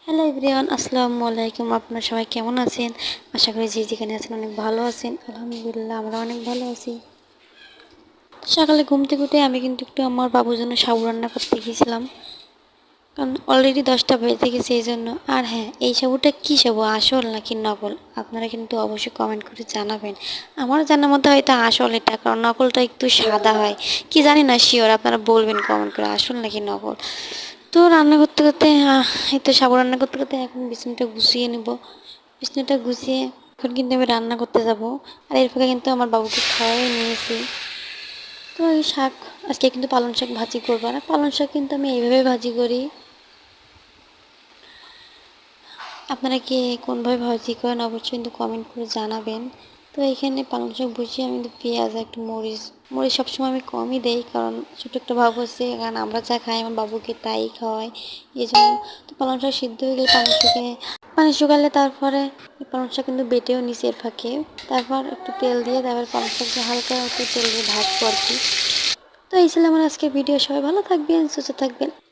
Hello everyone, আসসালামু আলাইকুম। আপনারা সবাই কেমন আছেন? আশা করি যে যেখানে আছেন অনেক ভালো আছেন। আলহামদুলিল্লাহ আমরা অনেক ভালো আছি। সকালে ঘুম থেকে উঠে আমি কিন্তু একটু আমার বাবুর জন্য সাবু রান্না করতে গিয়েছিলাম, কারণ অলরেডি 10টা বেজে গেছে এই জন্য। আর হ্যাঁ, এই সাবুটা কী সাবু, আসল নাকি নকল, আপনারা কিন্তু অবশ্যই কমেন্ট করে জানাবেন। আমার জানার মধ্যে হয়তো আসল এটা, কারণ নকলটা একটু সাদা হয়। কি জানি না শিওর, আপনারা বলবেন কমেন্ট করে আসল নাকি নকল। তো রান্না করতে করতে এই তো সাবু রান্না করতে করতে এখন বিছানাটা গুছিয়ে নেব। বিছানাটা গুছিয়ে এখন কিন্তু আমি রান্না করতে যাব। আর এর ফাঁকে কিন্তু আমার বাবুকে খাওয়াই নিয়েছি। তো এই শাক, আজকে কিন্তু পালং শাক ভাজি করবো। আর পালং শাক কিন্তু আমি এইভাবে ভাজি করি। আপনারা কি কোনভাবে ভাজি করেন অবশ্যই কিন্তু কমেন্ট করে জানাবেন। তো এখানে পালং শাক বসিয়ে আমি কিন্তু পেঁয়াজ, একটু মরিচ মরিচ সবসময় আমি কমই দেই, কারণ ছোটো একটা বাবু আছে, কারণ আমরা যা খাই আমার বাবুকে তাই খাওয়াই, এই জন্য। তো পালং শাক সিদ্ধ হয়ে গেলে পানি শুকালে তারপরে পালং শাক কিন্তু বেটেও নিচে এর ফাঁকে। তারপর একটু তেল দিয়ে তারপর পালং শাকটা হালকা একটু তেল দিয়ে ভাজবো আর কি। তো এই ছিল আমার আজকের ভিডিও। সবাই ভালো থাকবেন, সুস্থ থাকবেন।